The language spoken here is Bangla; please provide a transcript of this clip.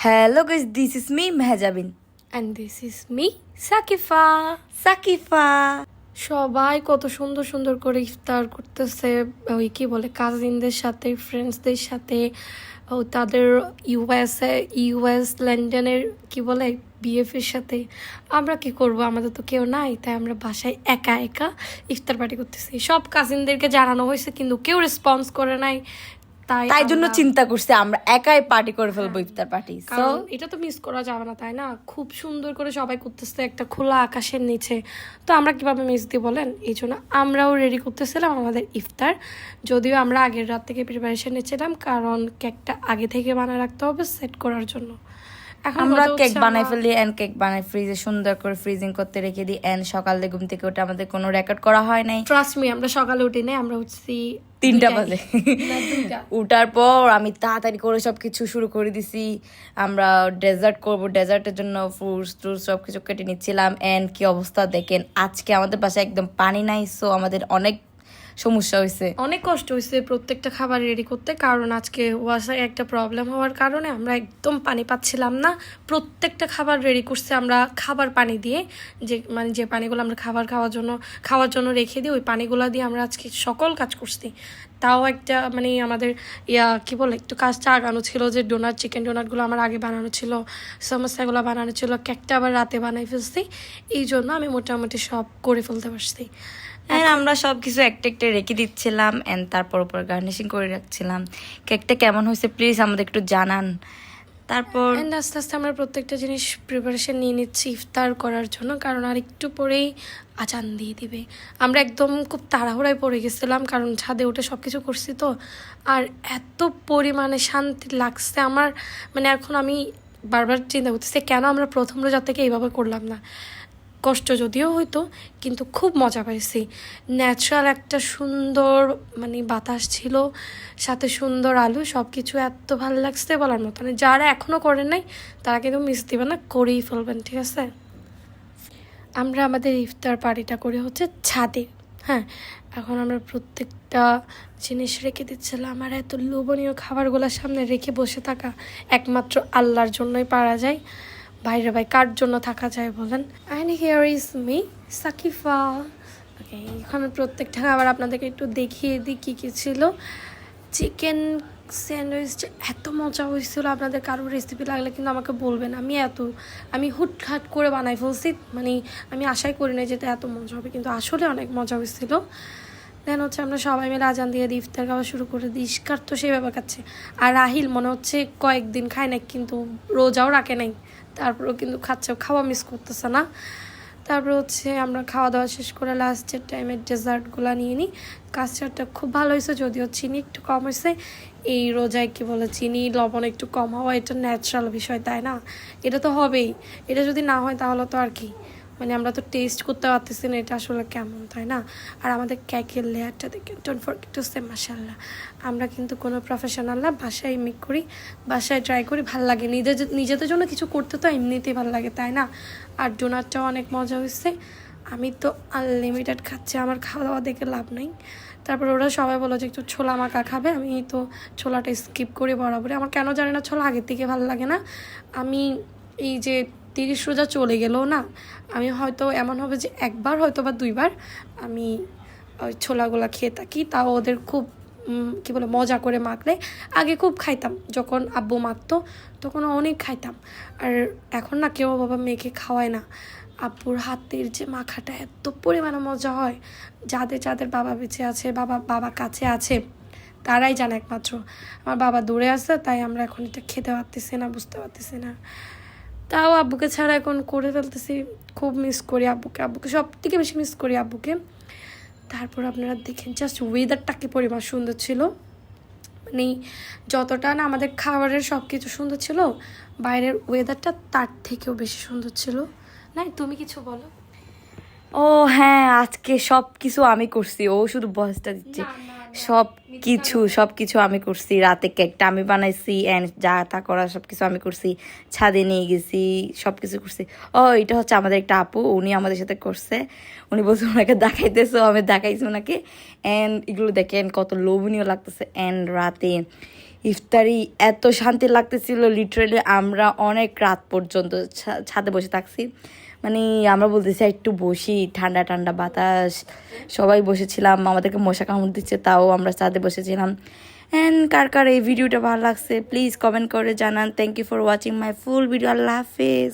Hello guys, this is me Mehjabin. And this is me, সাকিফা। সবাই কত সুন্দর সুন্দর করে ইফতার করতেছে, ওই কি বলে কাজিনদের সাথে, ফ্রেন্ডসদের সাথে, ও তাদের ইউএস লন্ডনের কি বলে বিএফের সাথে। আমরা কি করব, আমাদের তো কেউ নাই, তাই আমরা বাসায় একা একা ইফতার পার্টি করতেছি। সব কাজিনদেরকে জানানো হয়েছে কিন্তু কেউ রেসপন্স করে নাই, তাই জন্য চিন্তা করছি আমরা একাই পার্টি করে ফেলবো, ইফতার পার্টি। সো এটা তো মিস করা যাবে না, তাই না? খুব সুন্দর করে সবাই করতেছে একটা খোলা আকাশের নিচে, তো আমরা কিভাবে মিস দিই বলেন? এই জন্য আমরাও রেডি করতেছিলাম আমাদের ইফতার। যদিও আমরা আগের রাত থেকে প্রিপারেশন নিচ্ছিলাম, কারণ কেকটা আগে থেকে বানিয়ে রাখতে হবে সেট করার জন্য। আমরা কেক বানাই ফেলি এন্ড কেক বানাই ফ্রিজে সুন্দর করে ফ্রিজিং করতে রেখে দিই। এন্ড সকালে ঘুম থেকে ওটা আমাদের কোনো রেকর্ড করা হয় নাই। ট্রাস্ট মি, আমরা সকালে উঠি নাই, আমরা উঠছি 3টা বাজে। উঠার পর আমি তাড়াতাড়ি করে সবকিছু শুরু করে দিছি। আমরা ডেজার্ট করব, ডেজার্টের জন্য ফ্রুটস সবকিছু কেটে নিচ্ছিলাম। এন্ড কি অবস্থা দেখেন, আজকে আমাদের বাসায় একদম পানি নাই, সো আমাদের অনেক সমস্যা হয়েছে, অনেক কষ্ট হয়েছে প্রত্যেকটা খাবার রেডি করতে। কারণ আজকে ওয়াসায় একটা প্রবলেম হওয়ার কারণে আমরা একদম পানি পাচ্ছিলাম না। প্রত্যেকটা খাবার রেডি করছে আমরা খাবার পানি দিয়ে, যে পানিগুলো আমরা খাওয়ার জন্য রেখে দিই, ওই পানিগুলো দিয়ে আমরা আজকে সকল কাজ করছি। তাও একটা আমাদের কি বলে একটু কাজটা আগানো ছিল, যে চিকেন ডোনাটগুলো আমার আগে বানানো ছিল, সমোসাগুলো বানানো ছিল, কেকটা আবার রাতে বানাই ফেলছি। এই জন্য আমি মোটামুটি সব করে ফেলতে পারছি। আমরা সবকিছু একটা একটা রেখে দিচ্ছিলাম এন্ড তারপর উপর গার্নিশিং করে রাখছিলাম। কেকটা কেমন হয়েছে প্লিজ আমাদের একটু জানান। তারপর আস্তে আস্তে আমরা প্রত্যেকটা জিনিস প্রিপারেশন নিয়ে নিচ্ছি ইফতার করার জন্য, কারণ আর একটু পরেই আজান দিয়ে দিবে। আমরা একদম খুব তাড়াহুড়ায় পড়ে গেছিলাম, কারণ ছাদে উঠে সব কিছু করছি তো। আর এত পরিমাণে শান্তি লাগছে আমার, এখন আমি বারবার চিন্তা করতেছি কেন আমরা প্রথম রোজা থেকে এইভাবে করলাম না। কষ্ট যদিও হইতো, কিন্তু খুব মজা পাইছি। ন্যাচারাল একটা সুন্দর বাতাস ছিল, সাথে সুন্দর আলু, সব কিছু এত ভালো লাগছে বলার মতো। যারা এখনও করেন নাই তারা কিন্তু মিস দিবেন না, করেই ফেলবেন, ঠিক আছে? আমরা আমাদের ইফতার পার্টিটা করে হচ্ছে ছাদে। হ্যাঁ, এখন আমরা প্রত্যেকটা জিনিস রেখে দিচ্ছিলাম। আর এত লোভনীয় খাবারগুলোর সামনে রেখে বসে থাকা একমাত্র আল্লাহর জন্যই পারা যায়। বাইরে ভাই কার জন্য থাকা যায় বলেন? And here is me Saqifa. Okay, এখানে প্রত্যেকটা খাবার আপনাদেরকে একটু দেখিয়ে দিই কী কী ছিল। চিকেন স্যান্ডউইচটা এত মজা হয়েছিল, আপনাদের কারোর রেসিপি লাগলে কিন্তু আমাকে বলবেন। আমি হুটহাট করে বানাই ফেলছি, আমি আশাই করি না যে এত মজা হবে, কিন্তু আসলে অনেক মজা হয়েছিল। দেন হচ্ছে আমরা সবাই মিলে আজান দিয়ে ইফতার খাওয়া শুরু করে দিই। ইস্কার তো সেইভাবে খাচ্ছে, আর রাহিল মনে হচ্ছে কয়েকদিন খায় না, কিন্তু রোজাও রাখে নাই, তারপরেও কিন্তু খাচ্ছে, খাওয়া মিস করতেছে না। তারপর হচ্ছে আমরা খাওয়া দাওয়া শেষ করে লাস্টের টাইমের ডেজার্টগুলো নিয়ে নিই। কাস্টার্ডটা খুব ভালো হয়েছে, যদিও চিনি একটু কম হয়েছে। এই রোজায় কি বলে চিনি লবণ একটু কম হওয়া এটা ন্যাচারাল বিষয়, তাই না? এটা তো হবেই, এটা যদি না হয় তাহলে তো আর কি, আমরা তো টেস্ট করতে পারতেছি না এটা আসলে কেমন, তাই না? আর আমাদের কেকের লেয়ারটা দেখেন, ডোন্ট ফরগেট টু সে মাশাআল্লাহ। আমরা কিন্তু কোনো প্রফেশনাল না, বাসায় মেক করি, বাসায় ট্রাই করি, ভাল লাগে। নিজেদের জন্য কিছু করতে তো এমনিতেই ভালো লাগে, তাই না? আর ডোনাটটাও অনেক মজা হয়েছে। আমি তো আনলিমিটেড খাচ্ছি, আমার খাওয়া দাওয়া দেখে লাভ নাই। তারপর ওরা সবাই বলো যে একটু ছোলা মাখা খাবে, আমি তো ছোলাটা স্কিপ করে বরাবরই। আমার কেন জানি না ছোলা আগের থেকে ভালো লাগে না। আমি এই যে 30 রোজা চলে গেলেও না, আমি হয়তো এমন হবে যে একবার হয়তো বা 2বার আমি ওই ছোলাগুলা খেয়ে থাকি, তাও ওদের খুব কি বলে মজা করে মাখলে। আগে খুব খাইতাম, যখন আব্বু মাখতো তখন অনেক খাইতাম। আর এখন না কেউ বাবা মেখে খাওয়ায় না। আব্বুর হাতের যে মাখাটা এত পরিমাণে মজা হয়, যাদের বাবা বেঁচে আছে, বাবা কাছে আছে, তারাই জানে একমাত্র। আমার বাবা দূরে আছে, তাই আমরা এখন এটা খেতে পারতেছি না, বুঝতে পারতেছি না। তাও আব্বুকে ছাড়া এখন করে ফেলতেছি। খুব মিস করি আব্বুকে সব থেকে বেশি মিস করি আব্বুকে। তারপর আপনারা দেখেন জাস্ট ওয়েদারটা কি পরিমাণ সুন্দর ছিল। যতটা না আমাদের খাবারের সব কিছু সুন্দর ছিল, বাইরের ওয়েদারটা তার থেকেও বেশি সুন্দর ছিল। না, তুমি কিছু বলো। ও হ্যাঁ, আজকে সবকিছু আমি করছি, ও শুধু ভয়েসটা দিচ্ছে। সবকিছু আমি করছি। রাতে কেকটা আমি বানাইছি এন্ড যা তা করা সবকিছু আমি করছি। ছাদে নিয়ে গেছি, সবকিছু করছি। ও এটা হচ্ছে আমাদের একটা আপু, উনি আমাদের সাথে করছে। উনি বলছে ওনাকে দেখাইতেছো, আমি দেখাইছি ওনাকে। এন্ড এগুলো দেখেন কত লোভনীয় লাগতেছে। এন্ড রাতে ইফতারি এত শান্তি লাগতেছিল, লিটারেলি আমরা অনেক রাত পর্যন্ত ছাদে বসে থাকছি। মানে আমরা বলতেছি একটু বসি, ঠান্ডা ঠান্ডা বাতাস, সবাই বসেছিলাম, আমাদেরকে মশা কামড় দিচ্ছে তাও আমরা ছাদে বসেছিলাম। অ্যান্ড কার কার এই ভিডিওটা ভালো লাগছে প্লিজ কমেন্ট করে জানান। Thank you for watching my full video. আল্লাহ হাফেজ।